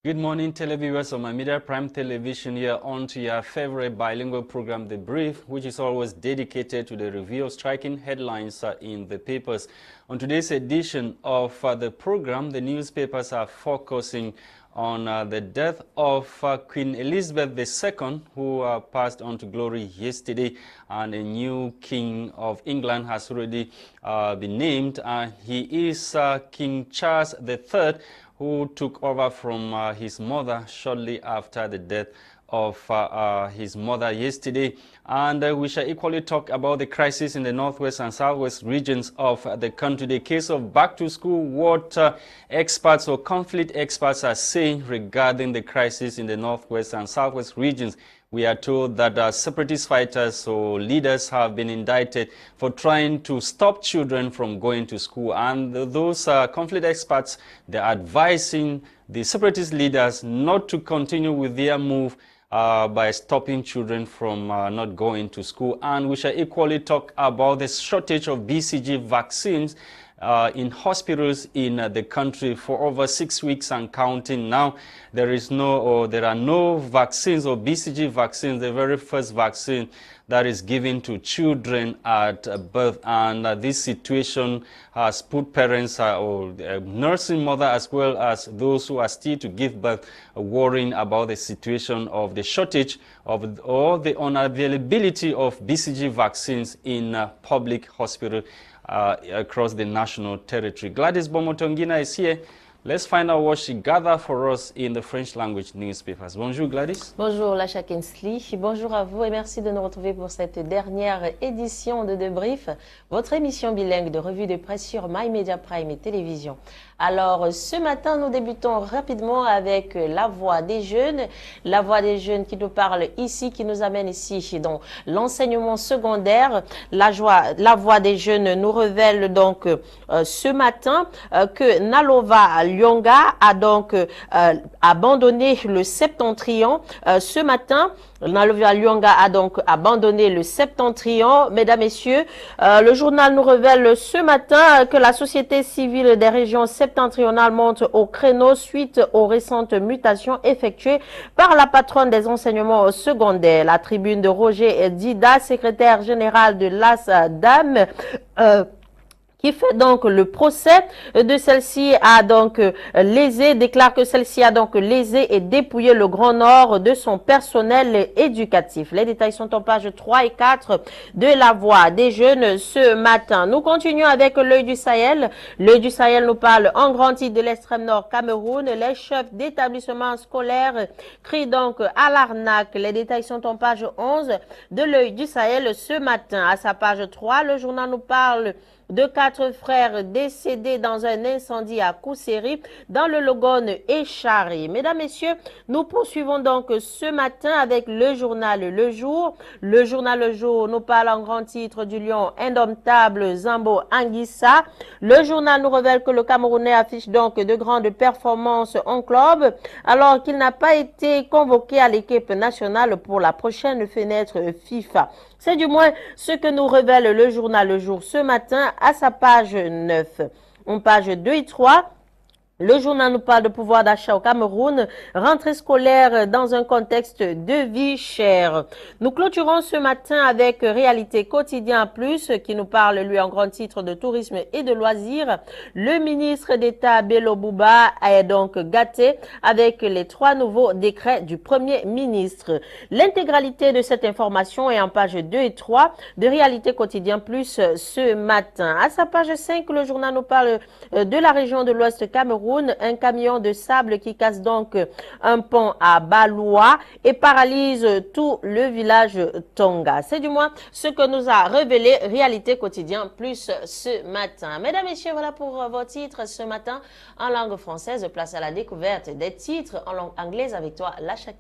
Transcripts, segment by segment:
Good morning, televiewers of my Media Prime Television. Here on to your favorite bilingual program, The Brief, which is always dedicated to the review of striking headlines in the papers. On today's edition of the program, the newspapers are focusing on the death of Queen Elizabeth II, who passed on to glory yesterday, and a new King of England has already been named. He is King Charles III, who took over from his mother shortly after the death of his mother yesterday. And we shall equally talk about the crisis in the northwest and southwest regions of the country. The case of back to school, what experts or conflict experts are saying regarding the crisis in the northwest and southwest regions. We are told that separatist fighters or leaders have been indicted for trying to stop children from going to school. And those conflict experts, they're advising the separatist leaders not to continue with their move by stopping children from not going to school. And we shall equally talk about the shortage of BCG vaccines in hospitals in the country for over 6 weeks and counting. Now there are no vaccines or BCG vaccines, the very first vaccine that is given to children at birth, and this situation has put parents or nursing mother as well as those who are still to give birth worrying about the situation of the shortage of or the unavailability of BCG vaccines in public hospitals across the national territory. Gwladys Bomotonguina is here. Let's find out what she gathered for us in the French language newspapers. Bonjour Gwladys. Bonjour Lasha. Bonjour à vous et merci de nous retrouver pour cette dernière édition de Debrief, votre émission bilingue de revue de presse sur My Media Prime et télévision. Alors ce matin, nous débutons rapidement avec la voix des jeunes qui nous parle ici, qui nous amène ici dans l'enseignement secondaire. La voix des jeunes nous révèle donc ce matin que Nalova Lyonga a donc abandonné le septentrion. Ce matin, Nalova Lyonga a donc abandonné le septentrion. Mesdames, Messieurs, le journal nous révèle ce matin que la société civile des régions septentrionales monte au créneau suite aux récentes mutations effectuées par la patronne des enseignements secondaires. La tribune de Roger Dida, secrétaire général de l'ASDAM, qui fait donc le procès de celle-ci a donc déclare que celle-ci a donc lésé et dépouillé le Grand Nord de son personnel éducatif. Les détails sont en page 3 et 4 de la voix des jeunes ce matin. Nous continuons avec l'œil du Sahel. L'œil du Sahel nous parle en grand titre de l'extrême nord Cameroun. Les chefs d'établissements scolaires crient donc à l'arnaque. Les détails sont en page 11 de l'œil du Sahel ce matin. À sa page 3, le journal nous parle de 4 frères décédés dans un incendie à Kousséri, dans le Logone et Chari. Mesdames, Messieurs, nous poursuivons donc ce matin avec le journal Le Jour. Le journal Le Jour nous parle en grand titre du lion indomptable Zambo Anguissa. Le journal nous révèle que le Camerounais affiche donc de grandes performances en club, alors qu'il n'a pas été convoqué à l'équipe nationale pour la prochaine fenêtre FIFA. C'est du moins ce que nous révèle le journal Le Jour ce matin à sa page 9. En page 2 et 3, le journal nous parle de pouvoir d'achat au Cameroun, rentrée scolaire dans un contexte de vie chère. Nous clôturons ce matin avec Réalité Quotidien Plus qui nous parle, lui, en grand titre de tourisme et de loisirs. Le ministre d'État Bello Bouba est donc gâté avec les 3 nouveaux décrets du Premier ministre. L'intégralité de cette information est en page 2 et 3 de Réalité Quotidien Plus ce matin. À sa page 5, le journal nous parle de la région de l'Ouest Cameroun. Un camion de sable qui casse donc un pont à Baloua et paralyse tout le village Tonga. C'est du moins ce que nous a révélé Réalité Quotidien Plus ce matin. Mesdames, Messieurs, voilà pour vos titres ce matin en langue française. Place à la découverte des titres en langue anglaise avec toi, Lasha.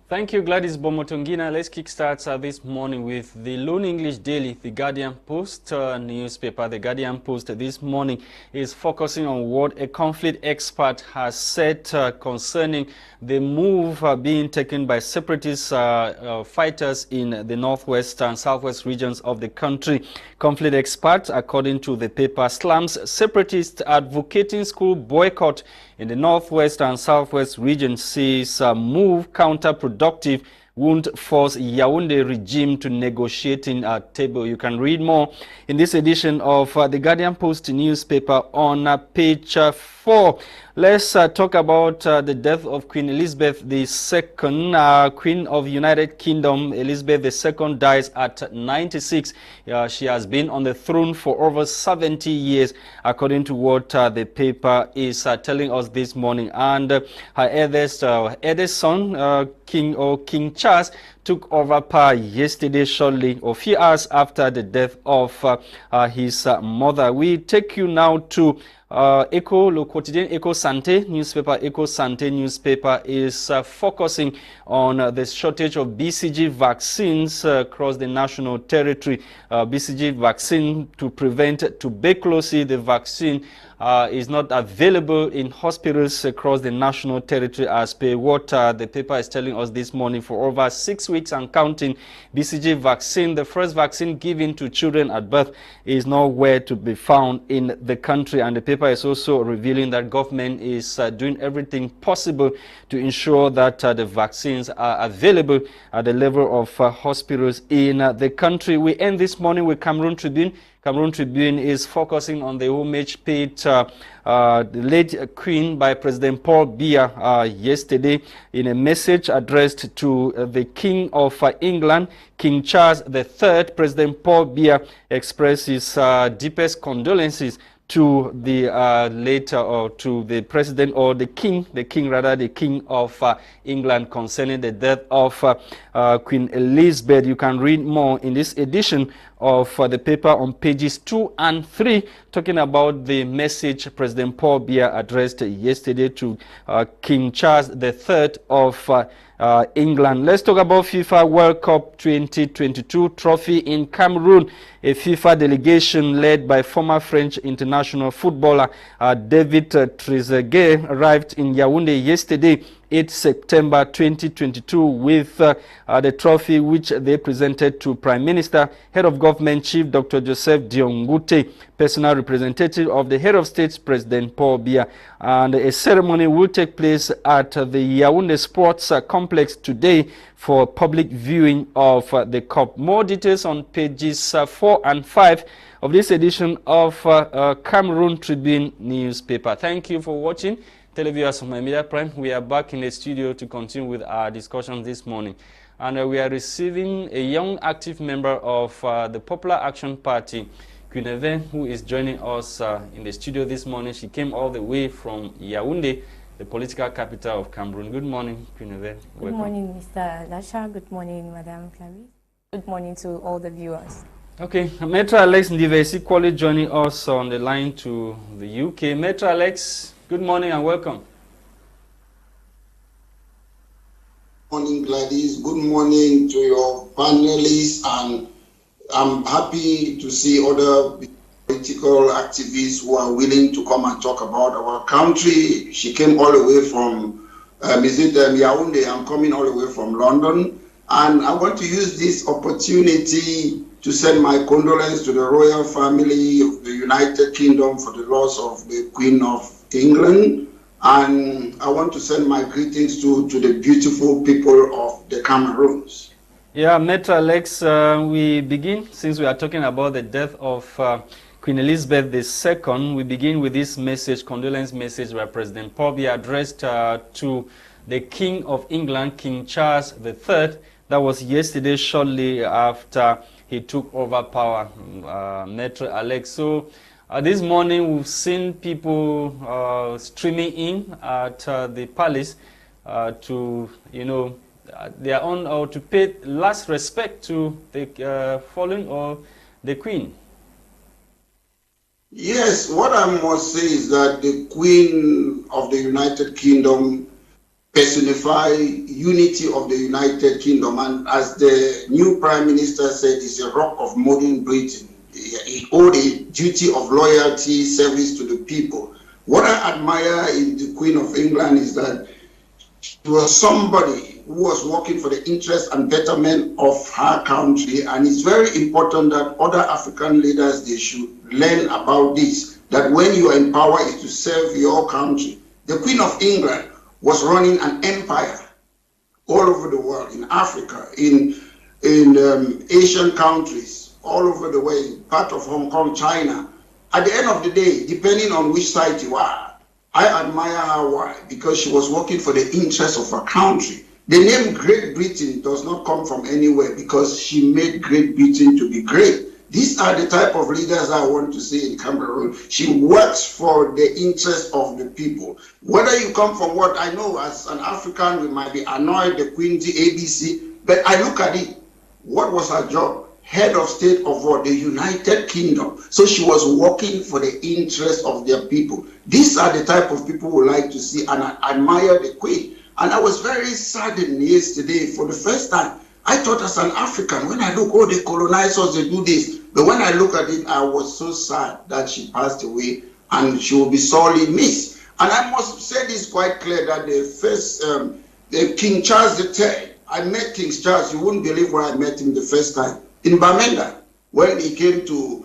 Thank you, Gwladys Bomotonguina. Let's kickstart this morning with the Lone English Daily, the Guardian Post newspaper. The Guardian Post this morning is focusing on what a conflict expert has said concerning the move being taken by separatist fighters in the northwest and southwest regions of the country. Conflict expert, according to the paper, slams separatists advocating school boycott in the northwest and southwest region says move counterproductive, won't force Yaoundé regime to negotiate in a table. You can read more in this edition of the Guardian Post newspaper on page 4. Let's talk about the death of Queen Elizabeth II, Queen of United Kingdom. Elizabeth II dies at 96. She has been on the throne for over 70 years, according to what the paper is telling us this morning. And her eldest son, King Charles, took over power yesterday, shortly, or few hours after the death of his mother. We take you now to Echo, Le Quotidien Echo Santé newspaper. Echo Santé newspaper is focusing on the shortage of BCG vaccines across the national territory. BCG vaccine to prevent tuberculosis. The vaccine is not available in hospitals across the national territory, as per what the paper is telling us this morning. For over 6 weeks and counting, BCG vaccine, the first vaccine given to children at birth, is nowhere to be found in the country. And the paper is also revealing that government is doing everything possible to ensure that the vaccines are available at the level of hospitals in the country. We end this morning with Cameroon Tribune. Cameroon Tribune is focusing on the homage paid the late Queen by President Paul Biya yesterday in a message addressed to the King of England, King Charles III. President Paul Biya expressed his deepest condolences to the later, or to the president, or the king of England, concerning the death of Queen Elizabeth. You can read more in this edition of the paper on pages 2 and 3, talking about the message President Paul Biya addressed yesterday to King Charles III of England. Let's talk about FIFA World Cup 2022 trophy in Cameroon. A FIFA delegation led by former French international footballer David Trezeguet arrived in Yaoundé yesterday, 8 September 2022, with the trophy which they presented to Prime Minister, Head of Government Chief Dr. Joseph Diongute, personal representative of the Head of State, President Paul Biya. And a ceremony will take place at the Yaoundé Sports Complex today for public viewing of the cup. More details on pages 4 and 5 of this edition of Cameroon Tribune newspaper. Thank you for watching. Televiewers of My Media Prime, we are back in the studio to continue with our discussion this morning. And we are receiving a young active member of the Popular Action Party, Quinivet, who is joining us in the studio this morning. She came all the way from Yaoundé, the political capital of Cameroon. Good morning, Quinivet. Good morning, Mr. Lasha. Good morning, Madam Clavis. Good morning to all the viewers. Okay, Maitre Alex Ndive is equally joining us on the line to the UK. Maitre Alex, good morning and welcome. Good morning, Gwladys. Good morning to your panelists, and I'm happy to see other political activists who are willing to come and talk about our country. She came all the way from Yaoundé. I'm coming all the way from London, and I want to use this opportunity to send my condolence to the royal family of the United Kingdom for the loss of the Queen of England. And I want to send my greetings to the beautiful people of the Cameroons. Yeah, Maitre Alex, we begin, since we are talking about the death of Queen Elizabeth II, we begin with this message, condolence message by President Paul Biya addressed to the King of England, King Charles III. That was yesterday, shortly after he took over power, Maitre Alex. So this morning we've seen people streaming in at the palace to, their own, or to pay last respect to the fallen or the Queen. Yes, what I must say is that the Queen of the United Kingdom personify unity of the United Kingdom, and as the new Prime Minister said, is a rock of modern Britain. He owed a duty of loyalty, service to the people. What I admire in the Queen of England is that she was somebody who was working for the interest and betterment of her country, and it's very important that other African leaders, they should learn about this, that when you are in power is to serve your country. The Queen of England was running an empire all over the world, in Africa, in Asian countries, all over the way, part of Hong Kong, China. At the end of the day, depending on which side you are, I admire her. Why? Because she was working for the interests of her country. The name Great Britain does not come from anywhere because she made Great Britain to be great. These are the type of leaders I want to see in Cameroon. She works for the interest of the people. Whether you come from what I know as an African, we might be annoyed, the Queen, the ABC, but I look at it, what was her job? Head of state of what? The United Kingdom. So she was working for the interest of their people. These are the type of people we like to see, and I admire the Queen. And I was very saddened yesterday for the first time. I thought as an African, when I look, oh, they colonize us, they do this. But when I look at it, I was so sad that she passed away and she will be sorely missed. And I must say this quite clear that the first, King Charles III, I met King Charles, you wouldn't believe where I met him the first time. In Bamenda, when he came to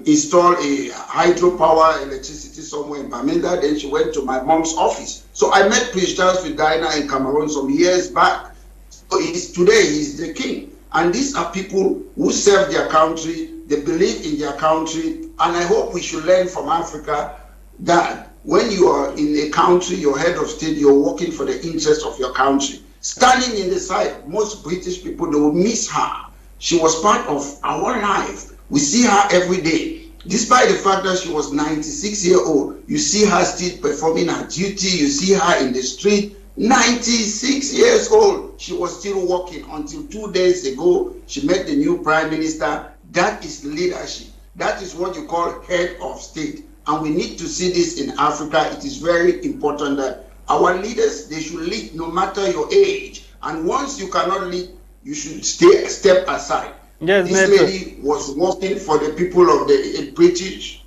install a hydropower electricity somewhere in Bamenda, then she went to my mom's office. So I met Prince Charles with Diana in Cameroon some years back. So today he's the king. And these are people who serve their country, they believe in their country, and I hope we should learn from Africa that when you are in a country, you're head of state, you're working for the interest of your country. Standing in the side, most British people, they will miss her. She was part of our life. We see her every day. Despite the fact that she was 96 years old, you see her still performing her duty, you see her in the street. 96 years old, she was still working until 2 days ago. She met the new prime minister. That is leadership. That is what you call head of state. And we need to see this in Africa. It is very important that our leaders, they should lead no matter your age. And once you cannot lead, you should step aside. Yes, this Maitre. lady was working for the people of the British.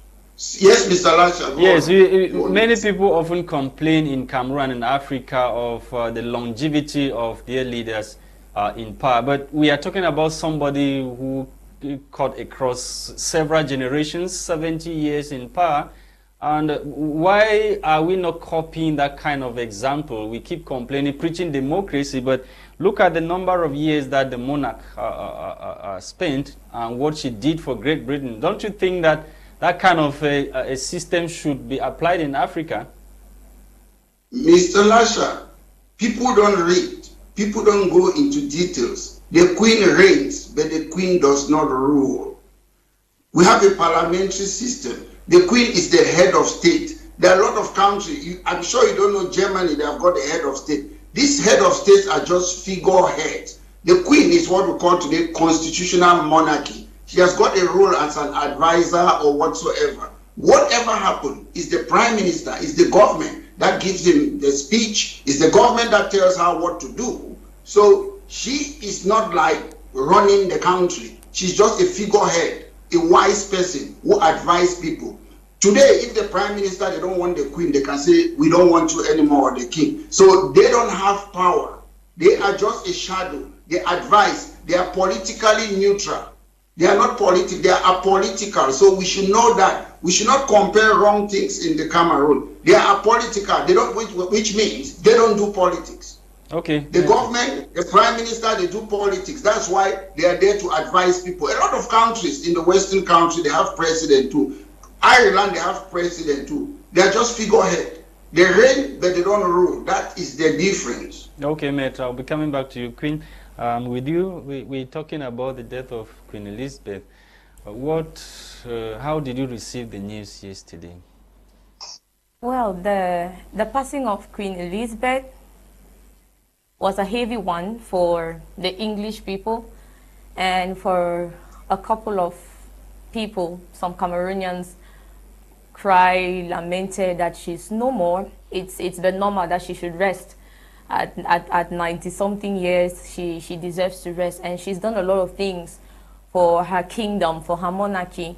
Yes, Mr. Lasha. Yes, many people often complain in Cameroon and Africa of the longevity of their leaders in power. But we are talking about somebody who cut across several generations, 70 years in power. And why are we not copying that kind of example? We keep complaining, preaching democracy, but look at the number of years that the monarch spent and what she did for Great Britain. Don't you think that that kind of a system should be applied in Africa? Mr. Lasha, people don't read. People don't go into details. The Queen reigns, but the Queen does not rule. We have a parliamentary system. The Queen is the head of state. There are a lot of countries. I'm sure you don't know Germany, they have got a head of state. These head of states are just figureheads. The Queen is what we call today constitutional monarchy. She has got a role as an advisor or whatsoever. Whatever happens is the prime minister, is the government that gives him the speech, is the government that tells her what to do. So she is not like running the country. She's just a figurehead, a wise person who advises people. Today, if the prime minister, they don't want the Queen, they can say, we don't want you anymore, or the king. So they don't have power. They are just a shadow. They advise. They are politically neutral. They are not political. They are apolitical. So we should know that. We should not compare wrong things in the Cameroon. They are apolitical. They don't, which means they don't do politics. Okay. The government, the prime minister, they do politics. That's why they are there to advise people. A lot of countries in the Western country, they have president too. Ireland, they have president too. They are just figurehead. They reign, but they don't rule. That is the difference. Okay, Maitre, I'll be coming back to you, Queen. With you, we're talking about the death of Queen Elizabeth. How did you receive the news yesterday? Well, the passing of Queen Elizabeth was a heavy one for the English people and for a couple of people, some Cameroonians cry, lamented that she's no more. It's the normal that she should rest. At 90-something years, she deserves to rest, and she's done a lot of things for her kingdom, for her monarchy.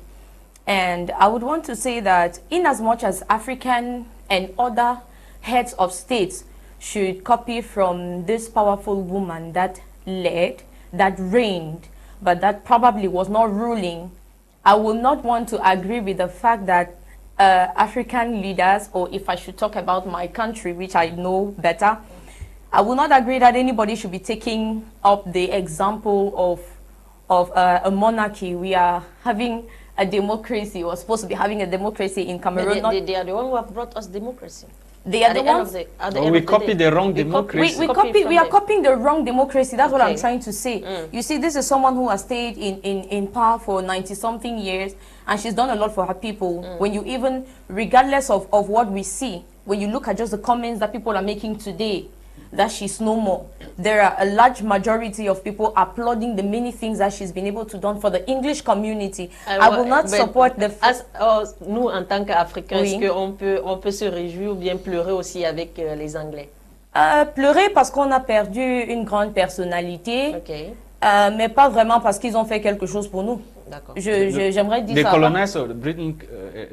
And I would want to say that in as much as African and other heads of states should copy from this powerful woman that led, that reigned, but that probably was not ruling, I will not want to agree with the fact that African leaders, or if I should talk about my country, which I know better, I will not agree that anybody should be taking up the example of a monarchy. We are having a democracy, or supposed to be having a democracy in Cameroon. They are the one who have brought us democracy. They are the ones. We copy the wrong democracy. We are copying the wrong democracy. That's what I'm trying to say. You see, this is someone who has stayed in power for 90-something years, and she's done a lot for her people. When you even, regardless of what we see, when you look at just the comments that people are making today, that she's no more, there are a large majority of people applauding the many things that she's been able to do for the English community. I will not support the... Nous, en tant qu'Africains, est-ce qu'on peut se réjouir ou bien pleurer aussi avec les Anglais? Pleurer parce qu'on a perdu une grande personnalité, mais pas vraiment parce qu'ils ont fait quelque chose pour nous. J'aimerais dire ça. Britain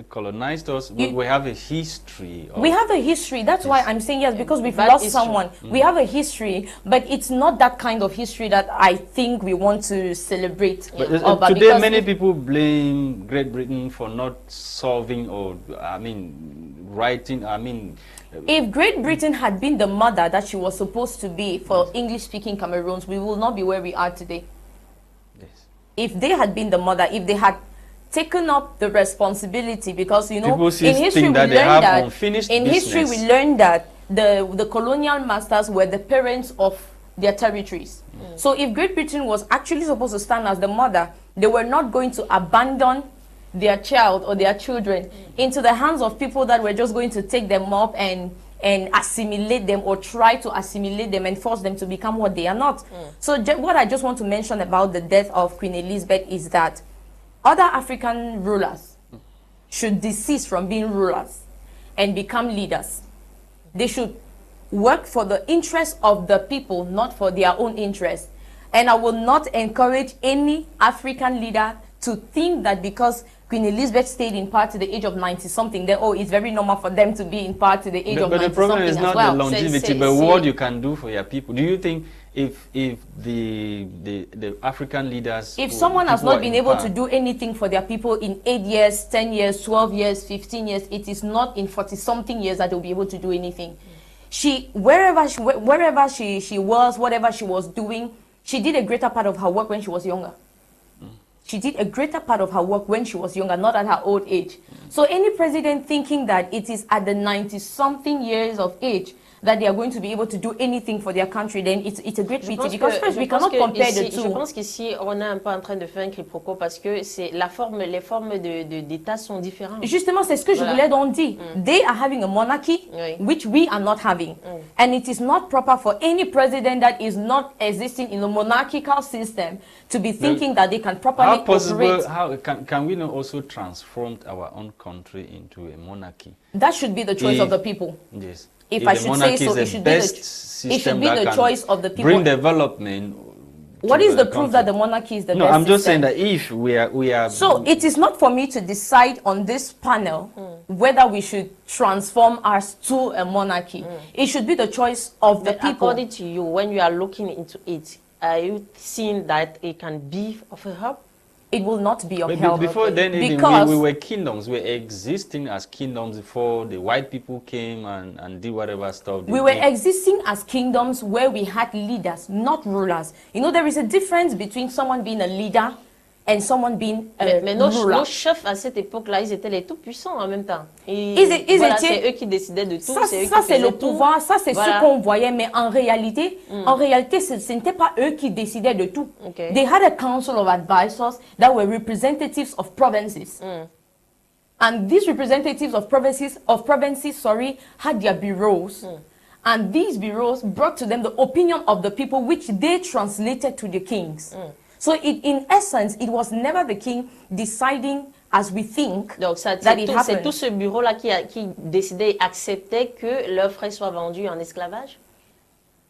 colonized us. We have a history. We have a history. That's why I'm saying yes, because we've lost someone. We have a history, but it's not that kind of history that I think we want to celebrate. But today, many people blame Great Britain for not solving, or writing. If Great Britain had been the mother that she was supposed to be for English-speaking Cameroons, we will not be where we are today. If they had been the mother, if they had taken up the responsibility, because in history we learned that the colonial masters were the parents of their territories. So if Great Britain was actually supposed to stand as the mother, they were not going to abandon their child or their children into the hands of people that were just going to take them up and assimilate them, or try to assimilate them and force them to become what they are not. So what I just want to mention about the death of Queen Elizabeth is that other African rulers should desist from being rulers and become leaders. They should work for the interests of the people, not for their own interests. And I will not encourage any African leader to think that because Queen Elizabeth stayed in power to the age of 90-something, then it's very normal for them to be in power to the age of 90-something. But the problem is not the longevity, but what you can do for your people. Do you think if the African leaders... If someone has not been able to do anything for their people in 8 years, 10 years, 12 years, 15 years, it is not in 40-something years that they'll be able to do anything. Wherever she was, whatever she was doing, she did a greater part of her work when she was younger. She did a greater part of her work when she was younger, not at her old age. So any president thinking that it is at the 90-something years of age that they are going to be able to do anything for their country, then it's a great pity, because first we cannot compare the two. Je pense qu'ici on est un peu en train de faire un quiproquo parce que c'est les formes d'État sont différentes. Justement, c'est ce que je voulais donc dire. They are having a monarchy, which we are not having, and it is not proper for any president that is not existing in a monarchical system to be thinking that they can properly operate. How can we not also transform our own country into a monarchy? That should be the choice of the people. Yes. If I should say so, it should be the choice of the people. Bring development. What is the proof that the monarchy is the best system? No, I'm just saying that if we are... So it is not for me to decide on this panel whether we should transform us to a monarchy. It should be the choice of the people. According to you, when you are looking into it, are you seeing that it can be of a help? It will not be of help. Before then, even we were kingdoms. We were existing as kingdoms before the white people came and did whatever stuff. We were existing as kingdoms where we had leaders, not rulers. You know, there is a difference between someone being a leader and someone being a mais nos chefs à cette époque-là, ils étaient les tout puissants en même temps. C'est eux qui décidaient de tout. Ça c'est le pouvoir, ça c'est ce qu'on voyait, mais en réalité, ce n'était pas eux qui décidaient de tout. They had a council of advisors that were representatives of provinces. And these representatives of provinces, had their bureaus. And these bureaus brought to them the opinion of the people, which they translated to the kings. So in essence, it was never the king deciding as we think that it happened. C'est tout ce bureau-là qui décidait, acceptait que leurs frères soient vendus en esclavage?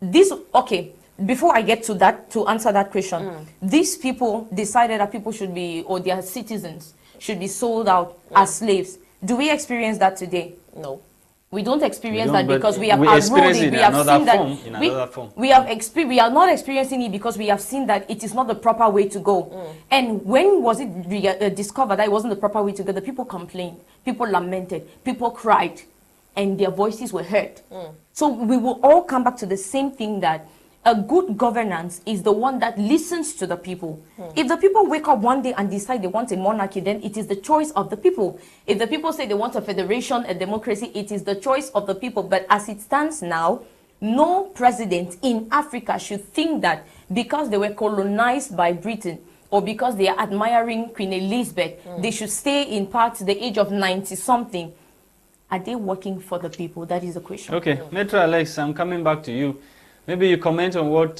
Before I get to that, to answer that question, these people decided that people should be, or their citizens, should be sold out as slaves. Do we experience that today? No. We don't experience don't, that because we have experience it. it We in have another seen form, that in another form. we are not experiencing it because we have seen that it is not the proper way to go. And when was it discovered that it wasn't the proper way to go? The people complained, people lamented, people cried, and their voices were heard. So we will all come back to the same thing, that a good governance is the one that listens to the people. If the people wake up one day and decide they want a monarchy, then it is the choice of the people. If the people say they want a federation, a democracy, it is the choice of the people. But as it stands now, no president in Africa should think that because they were colonized by Britain or because they are admiring Queen Elizabeth, they should stay in power to the age of 90-something. Are they working for the people? That is the question. Okay, Maitre Alex, I'm coming back to you. Maybe you comment on what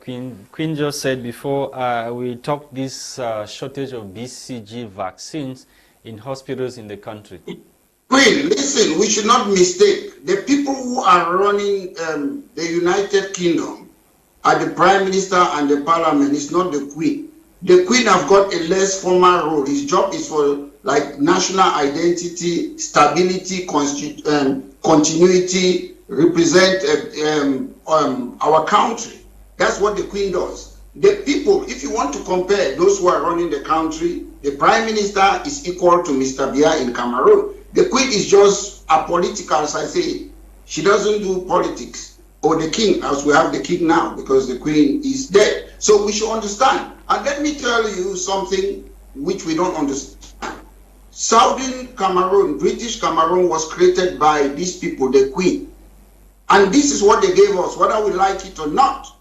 Queen just said before. We talked this shortage of BCG vaccines in hospitals in the country. Queen, listen, we should not mistake. The people who are running the United Kingdom are the Prime Minister and the Parliament. It's not the Queen. The Queen have got a less formal role. His job is for like national identity, stability, continuity, represent our country. That's what the Queen does. The people, if you want to compare those who are running the country, the Prime Minister is equal to Mr. Biya in Cameroon. The Queen is just apolitical, as I say. She doesn't do politics. Or the King, as we have the King now, because the Queen is dead. So we should understand. And let me tell you something which we don't understand. Southern Cameroon, British Cameroon, was created by these people, the Queen. And this is what they gave us, whether we like it or not.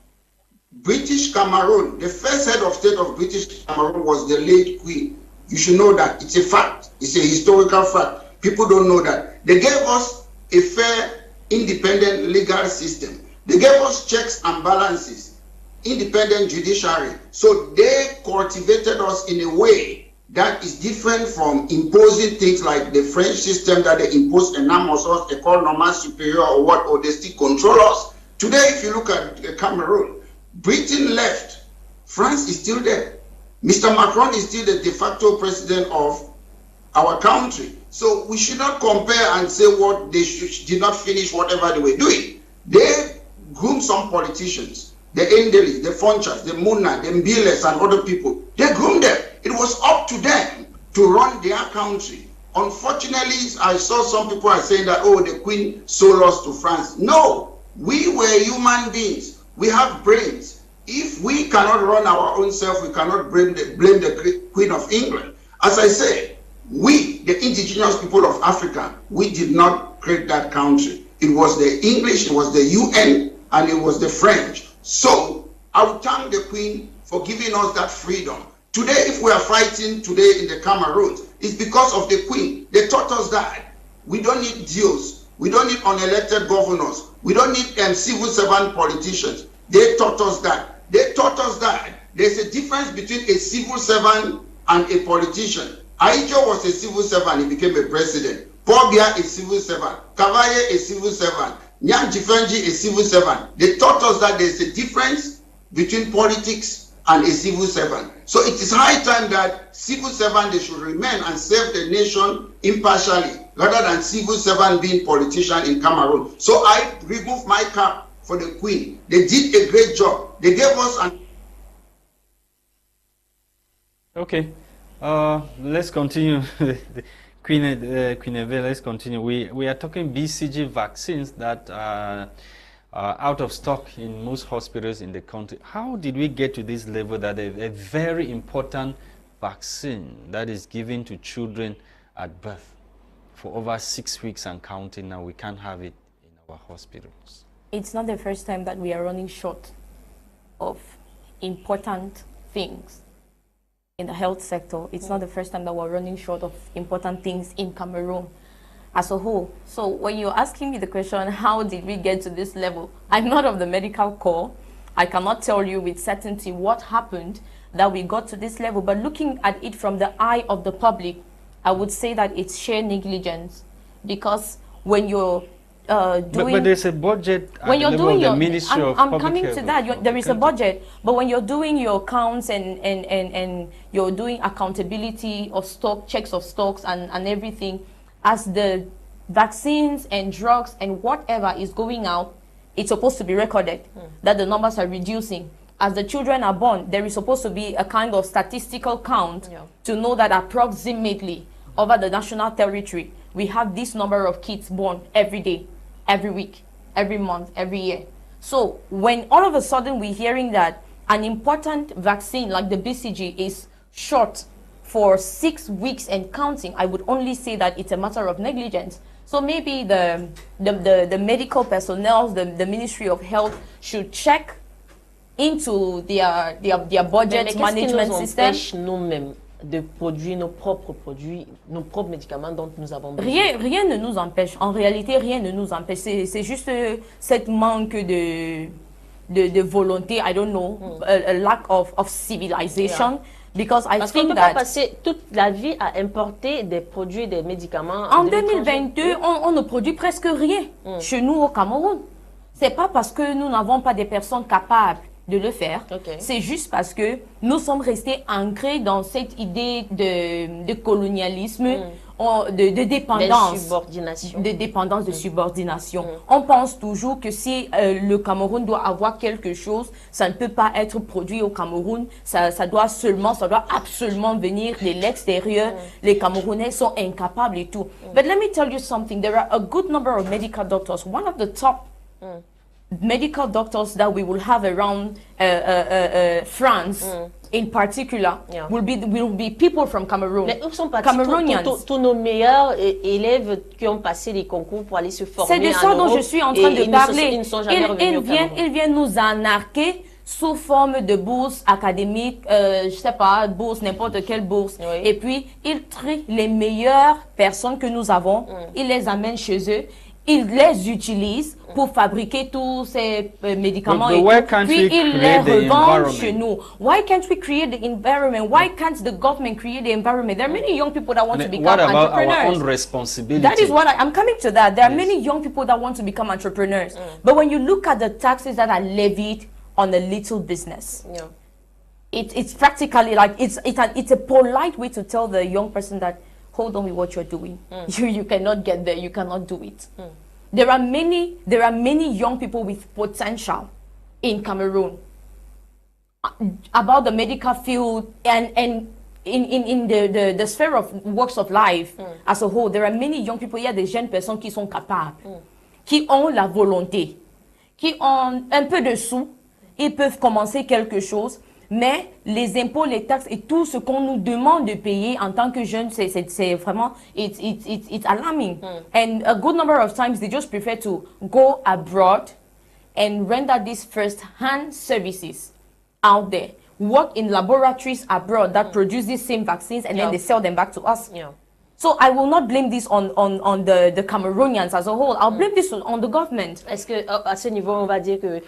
British Cameroon, the first head of state of British Cameroon was the late Queen. You should know that. It's a fact. It's a historical fact. People don't know that. They gave us a fair, independent legal system. They gave us checks and balances, independent judiciary. So they cultivated us in a way that is different from imposing things like the French system that they impose enormous us, they call normal superior or what, or they still control us. Today, if you look at Cameroon, Britain left, France is still there. Mr. Macron is still the de facto president of our country. So we should not compare and say what they did not finish whatever they were doing. They groomed some politicians, the Endelis, the Fonchas, the Muna, the Mbiles, and other people. They groomed them. It was up to them to run their country. Unfortunately, I saw some people are saying that, oh, the Queen sold us to France. No, we were human beings. We have brains. If we cannot run our own self, we cannot blame the Queen of England. As I say, we, the indigenous people of Africa, we did not create that country. It was the English, it was the UN, and it was the French. So I would thank the Queen for giving us that freedom. Today, if we are fighting today in the Cameroon, it's because of the Queen. They taught us that. We don't need deals. We don't need unelected governors. We don't need civil servant politicians. They taught us that. They taught us that there's a difference between a civil servant and a politician. Aijo was a civil servant, he became a president. Paul Biya, a civil servant. Kavaye, a civil servant. Nyam Jifenji, a civil servant. They taught us that there's a difference between politics and a civil servant. So it is high time that civil servant, they should remain and serve the nation impartially, rather than civil servant being politician in Cameroon. So I remove my cap for the Queen. They did a great job. They gave us an... Okay, let's continue. Quinivet, let's continue. We are talking BCG vaccines that are out of stock in most hospitals in the country. How did we get to this level that a very important vaccine that is given to children at birth for over 6 weeks and counting, now we can't have it in our hospitals? It's not the first time that we are running short of important things in the health sector. It's not the first time that we're running short of important things in Cameroon as a whole. So when you're asking me the question, how did we get to this level? I'm not of the medical corps. I cannot tell you with certainty what happened that we got to this level, but looking at it from the eye of the public, I would say that it's sheer negligence, because when you're but there's a budget when you're doing your Ministry of I'm Public coming Health to that. There is a budget, but when you're doing your counts and you're doing accountability of stock, checks of stocks and everything, as the vaccines and drugs and whatever is going out, it's supposed to be recorded, that the numbers are reducing. As the children are born, there is supposed to be a kind of statistical count to know that approximately over the national territory, we have this number of kids born every day, every week, every month, every year. So when all of a sudden we're hearing that an important vaccine like the BCG is short for 6 weeks and counting, I would only say that it's a matter of negligence. So maybe the medical personnel, the Ministry of Health should check into their budget management system. Nous-mêmes de produire nos propres produits, nos propres médicaments dont nous avons besoin. Rien ne nous empêche. En réalité, rien ne nous empêche. C'est juste cette manque de volonté, I don't know, a lack of civilization. Because I Parce qu'on ne think peut pas that passer toute la vie à importer des produits, des médicaments. en 2022, on ne produit presque rien chez nous au Cameroun. C'est pas parce que nous n'avons pas des personnes capables de le faire. C'est juste parce que nous sommes restés ancrés dans cette idée de colonialisme, de dépendance, de subordination. On pense toujours que si le Cameroun doit avoir quelque chose, ça ne peut pas être produit au Cameroun, ça doit absolument venir de l'extérieur. Les Camerounais sont incapables et tout. But let me tell you something, there are a good number of medical doctors. One of the top medical doctors that we will have around France, in particular, will be people from Cameroon. Mais où sont partis Cameroonians. tous nos meilleurs élèves qui ont passé les concours pour aller se former en C'est de ça dont je suis en train de parler. Ils viennent nous anarquer sous forme de bourse académique, je sais pas, bourse, n'importe quelle bourse. Et puis, ils trient les meilleures personnes que nous avons, ils les amènent chez eux, ils les utilisent pour fabriquer tous ces médicaments et puis ils les revendent chez nous. Why can't we create the environment? Why can't the government create the environment? There are many young people that want to become what about entrepreneurs. Our own responsibility? That is what I'm coming to that. There are many young people that want to become entrepreneurs. But when you look at the taxes that are levied on a little business, it's practically like it's a polite way to tell the young person that hold on with what you're doing. You cannot get there. You cannot do it. There are many young people with potential in Cameroon about the medical field and in the sphere of works of life as a whole. There are many young people. Il y a des jeunes personnes qui sont capables, qui ont la volonté, qui ont un peu de sous. Ils peuvent commencer quelque chose. Mais les impôts, les taxes et tout ce qu'on nous demande de payer en tant que jeunes, c'est vraiment, it's alarming. And a good number of times, they just prefer to go abroad and render these first-hand services out there. Work in laboratories abroad that produce these same vaccines and then they sell them back to us. So I will not blame this on the Cameroonians as a whole. I'll blame this on the government. Est-ce que à ce niveau on va dire que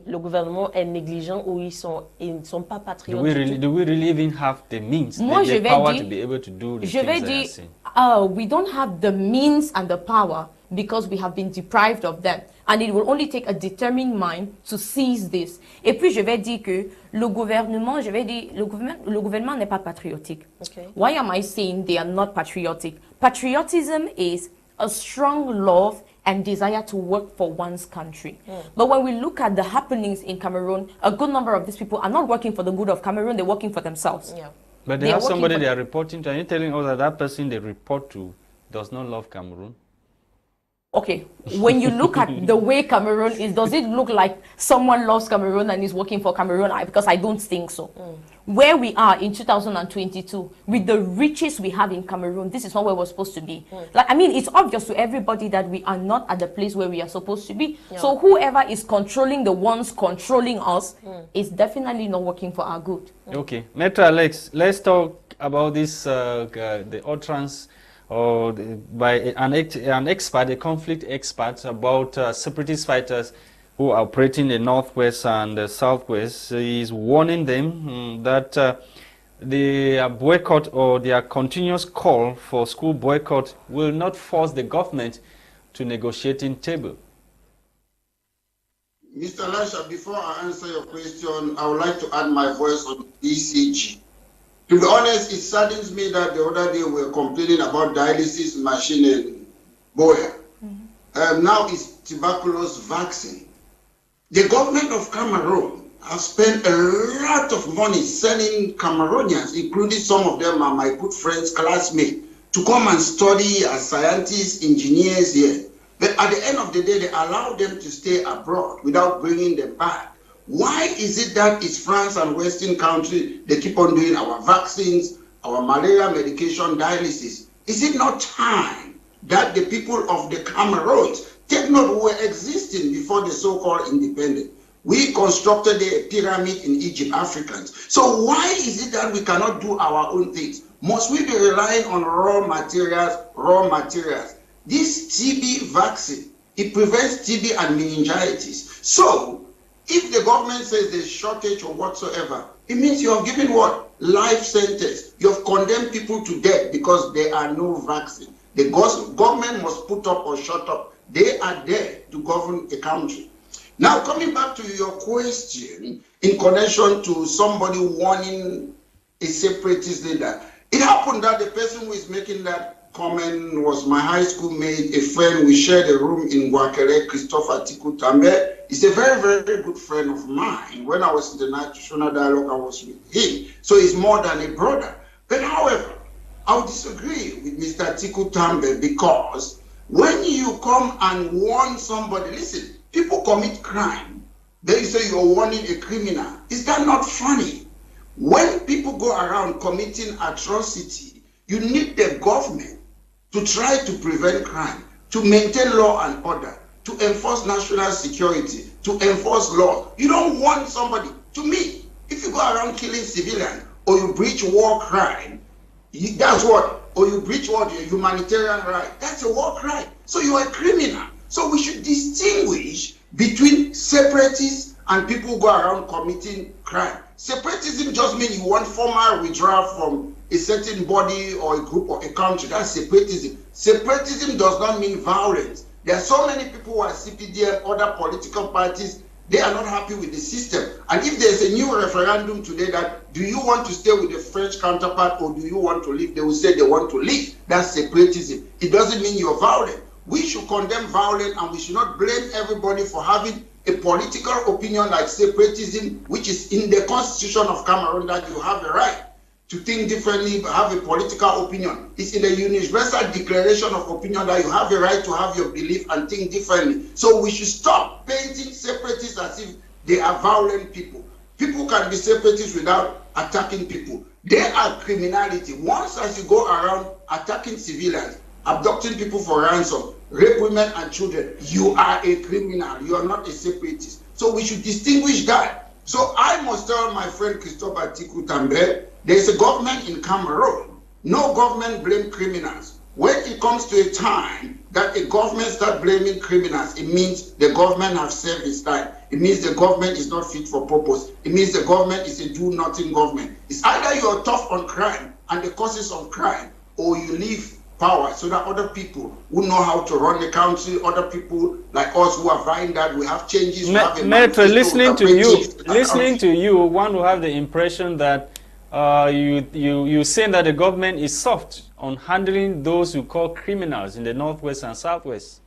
le gouvernement est négligent ou ils sont pas patriotes? Do we really even have the means, Moi, the power to be able to do the je vais things dire, we don't have the means and the power because we have been deprived of them. And it will only take a determined mind to seize this. Et puis je vais dire que le gouvernement n'est pas patriotique. Why am I saying they are not patriotic? Patriotism is a strong love and desire to work for one's country. But when we look at the happenings in Cameroon, a good number of these people are not working for the good of Cameroon, they're working for themselves. But they have somebody they are reporting to. Are you telling us that person they report to does not love Cameroon? Okay, when you look at the way Cameroon is, does it look like someone loves Cameroon and is working for Cameroon? Because I don't think so. Where we are in 2022, with the riches we have in Cameroon, this is not where we're supposed to be. Like, I mean, it's obvious to everybody that we are not at the place where we are supposed to be. So whoever is controlling the ones controlling us is definitely not working for our good. Okay, Maitre Alex, let's talk about this, the utterance by an expert, a conflict expert, about separatist fighters who are operating in the northwest and the southwest. Is warning them that the boycott or their continuous call for school boycott will not force the government to negotiating table. Mr. Lasha, before I answer your question, I would like to add my voice on ECG. To be honest, it saddens me that the other day we were complaining about dialysis machine and Boya. Now it's tuberculosis vaccine. The government of Cameroon has spent a lot of money sending Cameroonians, including some of them are my good friends, classmates, to come and study as scientists, engineers here. But at the end of the day, they allow them to stay abroad without bringing them back. Why is it that it's France and Western countries, they keep on doing our vaccines, our malaria medication, dialysis? Is it not time that the people of the Cameroons take note who were existing before the so-called independence? We constructed a pyramid in Egypt, Africans. So why is it that we cannot do our own things? Must we be relying on raw materials? This TB vaccine, it prevents TB and meningitis. So if the government says there's shortage or whatsoever, it means you have given what? Life sentence. You have condemned people to death because there are no vaccine. The government must put up or shut up. They are there to govern a country. Now, coming back to your question in connection to somebody warning a separatist leader, it happened that the person who is making that comment was my high school mate, a friend. We shared a room in Guakere, Christopher Tiku Tambe. He's a very, very good friend of mine. When I was in the National Dialogue, I was with him. So he's more than a brother. But however, I would disagree with Mr. Tiku Tambe because when you come and warn somebody, listen, people commit crime. They say you're warning a criminal. Is that not funny? When people go around committing atrocity, you need the government to try to prevent crime, to maintain law and order, to enforce national security, to enforce law. You don't want somebody. To me, if you go around killing civilians or you breach war crime, that's what, or you breach what, your humanitarian right, that's a war crime. So you are a criminal. So we should distinguish between separatists and people who go around committing crime. Separatism just means you want formal withdrawal from a certain body or a group or a country. That's separatism. Separatism does not mean violence. There are so many people who are CPDM, other political parties, they are not happy with the system. And if there's a new referendum today that, do you want to stay with the French counterpart or do you want to leave? They will say they want to leave. That's separatism. It doesn't mean you're violent. We should condemn violence and we should not blame everybody for having a political opinion like separatism, which is in the constitution of Cameroon, that you have a right to think differently, have a political opinion. It's in the Universal Declaration of Opinion that you have a right to have your belief and think differently. So we should stop painting separatists as if they are violent people. People can be separatists without attacking people. They are criminality. Once as you go around attacking civilians, abducting people for ransom, rape women and children, you are a criminal. You are not a separatist. So we should distinguish that. So I must tell my friend Christopher Tiku Tambe, there is a government in Cameroon. No government blame criminals. When it comes to a time that a government starts blaming criminals, it means the government has served its time. It means the government is not fit for purpose. It means the government is a do-nothing government. It's either you are tough on crime and the causes of crime, or you leave power so that other people who know how to run the country, other people like us who are vying that we have changes. Maitre, listening to you, one will have the impression that you saying that the government is soft on handling those who call criminals in the northwest and southwest.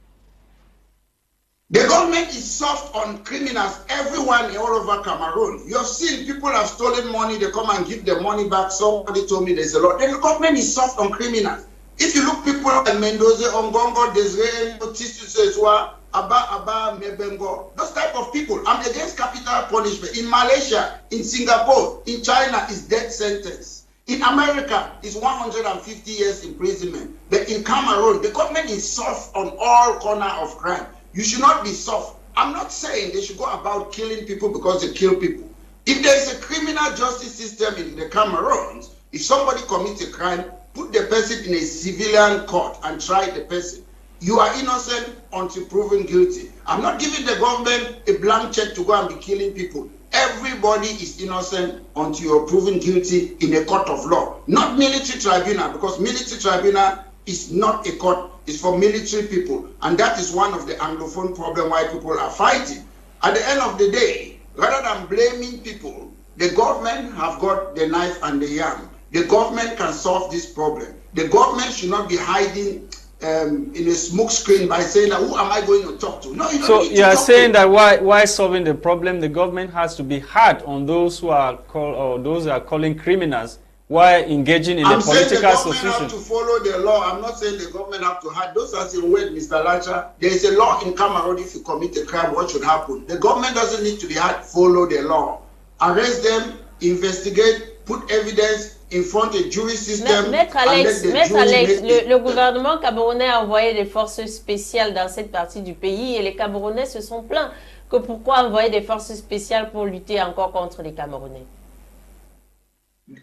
The government is soft on criminals, everyone all over Cameroon. You have seen people have stolen money, they come and give the money back. Somebody told me there's a lot. The government is soft on criminals. If you look people like Mendoza, Ongongo, Desiree, Tisu Seswa, Abba, Mebengo, those type of people, I'm against capital punishment. In Malaysia, in Singapore, in China, is death sentence. In America, it's 150 years imprisonment. But in Cameroon, the government is soft on all corner of crime. You should not be soft. I'm not saying they should go about killing people because they kill people. If there's a criminal justice system in the Cameroons, if somebody commits a crime, put the person in a civilian court and try the person. You are innocent until proven guilty. I'm not giving the government a blank check to go and be killing people. Everybody is innocent until you're proven guilty in a court of law. Not military tribunal, because military tribunal is not a court, it's for military people. And that is one of the Anglophone problems why people are fighting. At the end of the day, rather than blaming people, the government have got the knife and the yam. The government can solve this problem. The government should not be hiding in a smoke screen by saying that, who am I going to talk to? No, you don't So need to you are talk saying to. that why solving the problem, the government has to be hard on those who are those who are calling criminals while engaging in I'm a saying the political government solution. have to follow the law. I'm not saying the government have to hide. Those are your words, Mr. Lasha. There is a law in Cameroon. If you commit a crime, what should happen? The government doesn't need to be hard. Follow the law. Arrest them, investigate, put evidence in front of the jury system. Maître Alex, le gouvernement camerounais a envoyé des forces spéciales dans cette partie du pays et les Camerounais se sont plaints que pourquoi envoyer des forces spéciales pour lutter encore contre les Camerounais.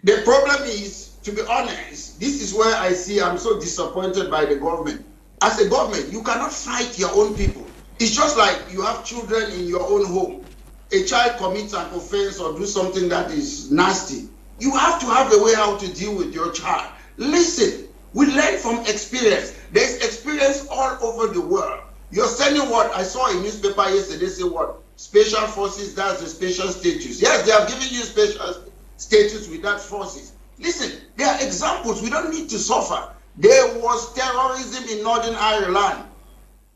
The problem is, to be honest, this is where I see I'm so disappointed by the government. As a government, you cannot fight your own people. It's just like you have children in your own home. A child commits an offense or do something that is nasty. You have to have a way how to deal with your child. Listen, we learn from experience. There's experience all over the world. You're sending what? I saw a newspaper yesterday say what? Special forces, that's the special status. Yes, they have given you special status with that forces. Listen, there are examples. We don't need to suffer. There was terrorism in Northern Ireland.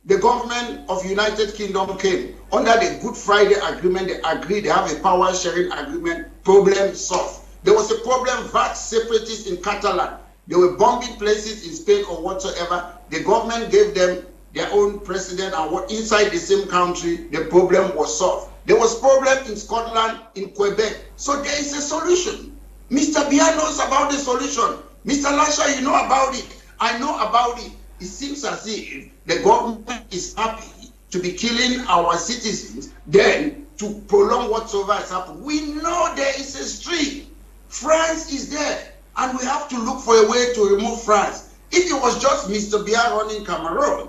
The government of United Kingdom came. Under the Good Friday Agreement, they agreed, they have a power sharing agreement, problem solved. There was a problem, VAT separatists in Catalan. They were bombing places in Spain or whatsoever. The government gave them their own president and what inside the same country, the problem was solved. There was problem in Scotland, in Quebec. So there is a solution. Mr. Biya knows about the solution. Mr. Lasha, you know about it. I know about it. It seems as if the government is happy to be killing our citizens, then to prolong whatsoever has happened. We know there is a stream. France is there, and we have to look for a way to remove France. If it was just Mr. Biya running Cameroon.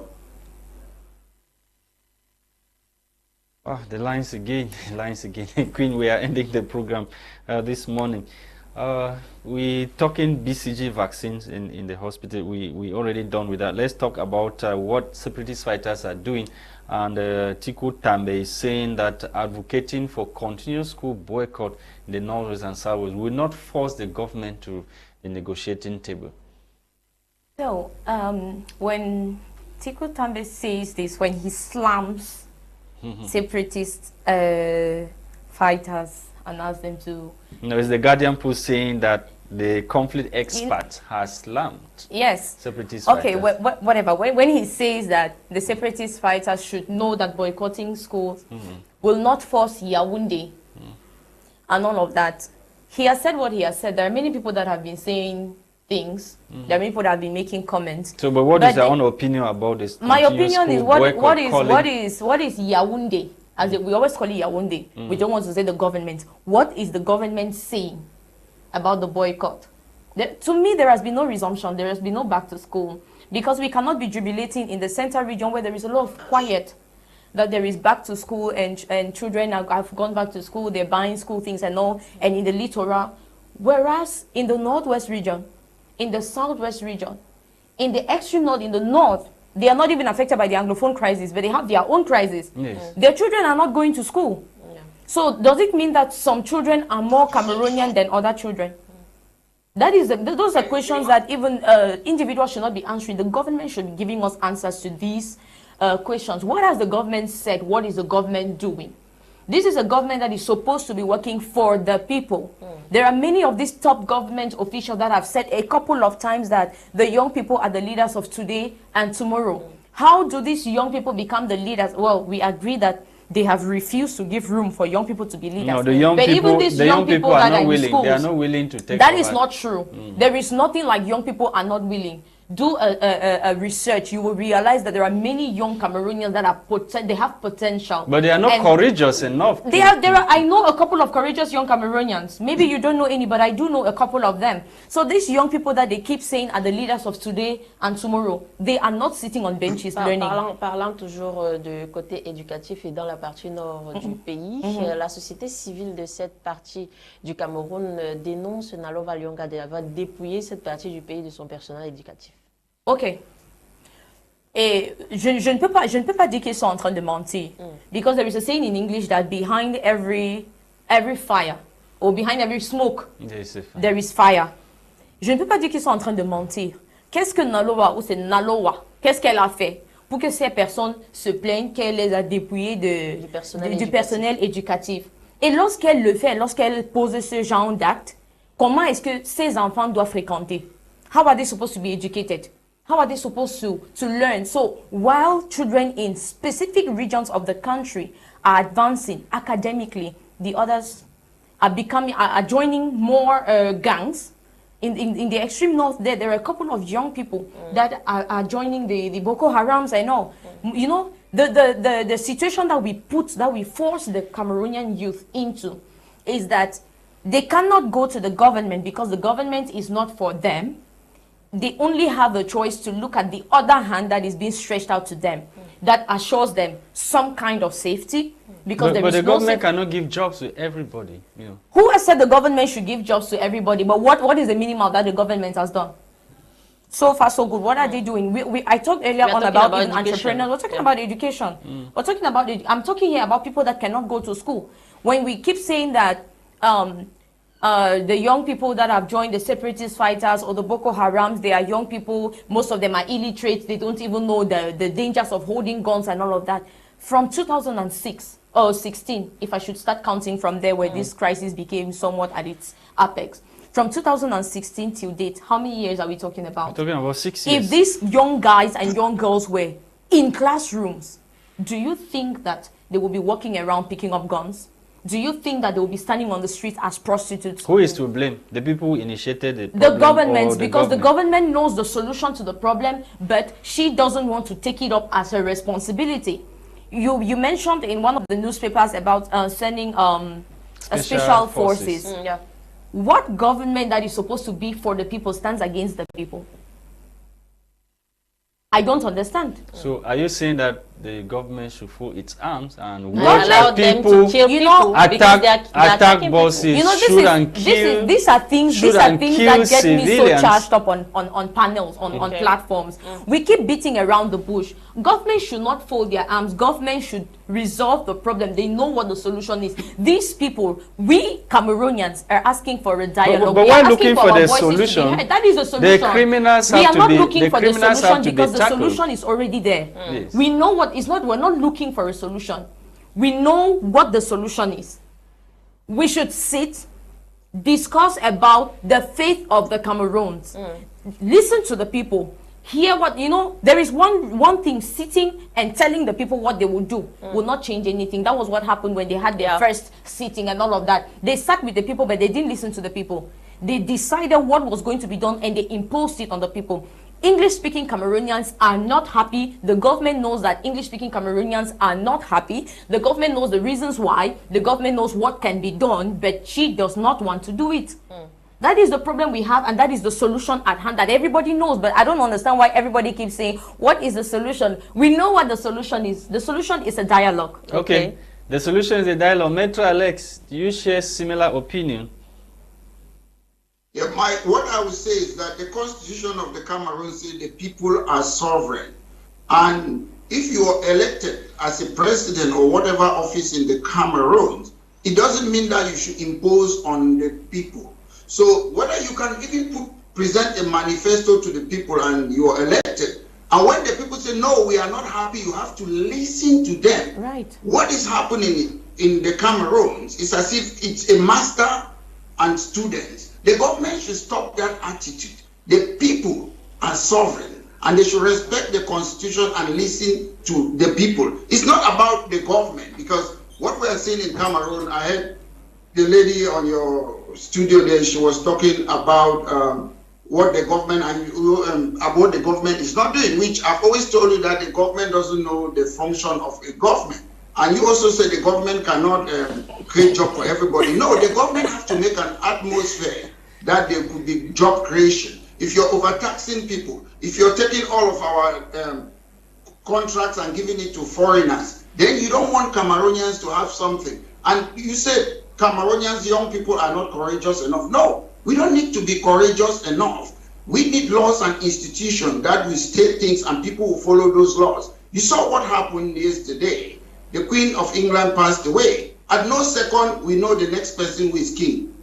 Oh, the lines again, Queen, we are ending the program this morning. We talking BCG vaccines in the hospital. We already done with that. Let's talk about what separatist fighters are doing. And Tiku Tambe is saying that advocating for continuous school boycott in the Northwest and Southwest will not force the government to the negotiating table. So, when Tiku Tambe says this, when he slams separatist fighters and asks them to... No, it's the Guardian Post saying that the conflict expert has slammed separatist okay, fighters. Whatever. When he says that the separatist fighters should know that boycotting schools will not force Yaoundé and all of that, he has said what he has said. There are many people that have been saying things. There are many people that have been making comments. So, but what is your own opinion about this? My opinion is what is Yaoundé? As we always call it Yaoundé. We don't want to say the government. What is the government saying about the boycott? To me, there has been no resumption. There has been no back to school, because we cannot be jubilating in the central region where there is a lot of quiet that there is back to school and children have gone back to school. They're buying school things and all, and in the littoral, whereas in the northwest region, in the southwest region, in the extreme north, in the north, they are not even affected by the Anglophone crisis, but they have their own crisis. Yes. Their children are not going to school. Yeah. So does it mean that some children are more Cameroonian than other children? Those are questions that even individuals should not be answering. The government should be giving us answers to these questions. What has the government said? What is the government doing? This is a government that is supposed to be working for the people. There are many of these top government officials that have said a couple of times that the young people are the leaders of today and tomorrow. How do these young people become the leaders? Well, we agree that they have refused to give room for young people to be leaders. No, the young people are not willing. They are not willing to take. That is not true. There is nothing like young people are not willing. Do a research, you will realize that there are many young Cameroonians that are they have potential, but they are not courageous enough. I know a couple of courageous young Cameroonians. Maybe you don't know any, but I do know a couple of them. So these young people that they keep saying are the leaders of today and tomorrow, they are not sitting on benches learning. Parlant toujours du côté éducatif et dans la partie nord du pays, la société civile de cette partie du Cameroun dénonce Nalova Lyonga va dépouiller cette partie du pays de son personnel éducatif. Ok. Et je ne peux pas dire qu'ils sont en train de mentir. Because there is a saying in English that behind every fire, or behind every smoke, there is fire. Je ne peux pas dire qu'ils sont en train de mentir. Qu'est-ce que Nalowa, ou c'est Nalowa, qu'est-ce qu'elle a fait pour que ces personnes se plaignent qu'elle les a dépouillées du personnel éducatif? Et lorsqu'elle le fait, lorsqu'elle pose ce genre d'acte, comment est-ce que ces enfants doivent fréquenter? How are they supposed to be educated? How are they supposed to learn? So while children in specific regions of the country are advancing academically, the others are joining more gangs. In the extreme north there are a couple of young people that are joining the Boko Harams. I know. You know, the situation that we force the Cameroonian youth into is that they cannot go to the government because the government is not for them. They only have a choice to look at the other hand that is being stretched out to them, that assures them some kind of safety. Because but the government cannot give jobs to everybody. You know. Who has said the government should give jobs to everybody? But what is the minimal that the government has done? So far, so good. What are they doing? I talked earlier on about entrepreneurs. We're talking about education. We're talking about I'm talking here about people that cannot go to school. When we keep saying that the young people that have joined the separatist fighters or the Boko Harams, they are young people. Most of them are illiterate. They don't even know the dangers of holding guns and all of that. From 2006 or 16, if I should start counting from there where this crisis became somewhat at its apex. From 2016 till date, how many years are we talking about? We're talking about 6 years. If these young guys and young girls were in classrooms, do you think that they will be walking around picking up guns? Do you think that they will be standing on the streets as prostitutes? Who is to blame? The people who initiated it? The government, because the government knows the solution to the problem, but she doesn't want to take it up as her responsibility. You mentioned in one of the newspapers about sending special forces. Yeah. What government that is supposed to be for the people stands against the people? I don't understand. So are you saying that the government should fold its arms and watch the people attack bosses, you know, shoot and kill? These are things that get me so charged up on panels, on platforms. We keep beating around the bush. Government should not fold their arms. Government should resolve the problem. They know what the solution is. These people, we Cameroonians, are asking for a dialogue. But we're looking for the solution. That is the solution. The criminals we have are not to be, looking for the solution because the tackled. solution is already there. Yes. We know what is not. We're not looking for a solution. We know what the solution is. We should sit, discuss about the fate of the Cameroons. Listen to the people. Hear what, you know, there is one thing, sitting and telling the people what they will do will not change anything. That was what happened when they had their first sitting and all of that. They sat with the people, but they didn't listen to the people. They decided what was going to be done and they imposed it on the people. English-speaking Cameroonians are not happy. The government knows that English-speaking Cameroonians are not happy. The government knows the reasons why. The government knows what can be done, but she does not want to do it. That is the problem we have, and that is the solution at hand that everybody knows. But I don't understand why everybody keeps saying, what is the solution? We know what the solution is. The solution is a dialogue. Okay. The solution is a dialogue. Maitre Alex, do you share similar opinion? Yeah, what I would say is that the constitution of the Cameroon says the people are sovereign. And if you are elected as a president or whatever office in the Cameroon, it doesn't mean that you should impose on the people. So whether you can even present a manifesto to the people and you are elected, and when the people say, no, we are not happy, you have to listen to them. Right. What is happening in the Cameroon is as if it's a master and student. The government should stop that attitude. The people are sovereign and they should respect the constitution and listen to the people. It's not about the government, because what we are seeing in Cameroon, I heard the lady on your studio there, she was talking about what the government and what the government is not doing, which I've always told you that the government doesn't know the function of a government. And you also said the government cannot create job for everybody. No, the government has to make an atmosphere that there could be job creation. If you're overtaxing people, if you're taking all of our contracts and giving it to foreigners, then you don't want Cameroonians to have something. And you said Cameroonians, young people are not courageous enough. No, we don't need to be courageous enough. We need laws and institutions that will state things and people will follow those laws. You saw what happened yesterday. The Queen of England passed away. At no second, we know the next person who is king,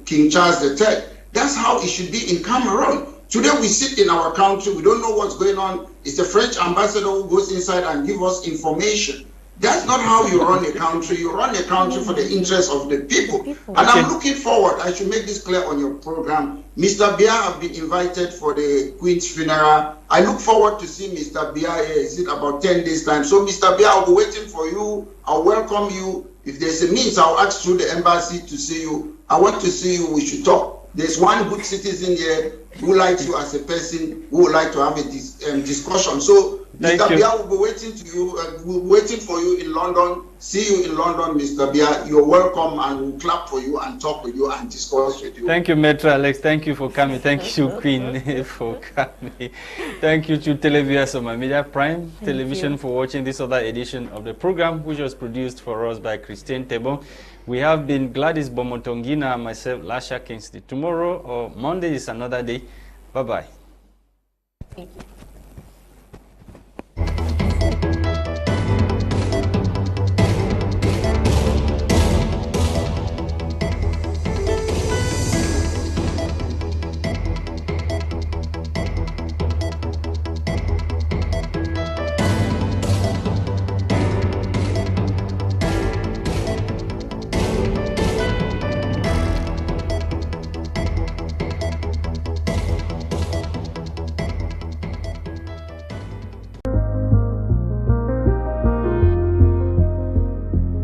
King Charles III. That's how it should be in Cameroon. Today we sit in our country, we don't know what's going on. It's the French ambassador who goes inside and gives us information. That's not how you run a country. You run a country for the interest of the people. And I'm looking forward, I should make this clear on your program. Mr. Bia have been invited for the Queen's funeral. I look forward to see Mr. Bia here. Is it about 10 days time? So Mr. Bia, I'll be waiting for you. I'll welcome you. If there's a means, I'll ask through the embassy to see you. I want to see you. We should talk. There's one good citizen here who likes you as a person, who would like to have a discussion. So Mr. Bia will be waiting to you, we'll be waiting for you in London. See you in London, Mr. Bia. You're welcome, and we'll clap for you and talk with you and discuss with you. Thank you, Maitre Alex. Thank you for coming. Thank you, Queen, for coming. Thank you to televiewers of My Media Prime Television for watching this other edition of the program, which was produced for us by Christain, Tebong. We have been Gwladys, Bomotonguina, and myself, Lasha. Tomorrow or Monday is another day. Bye-bye. Thank you.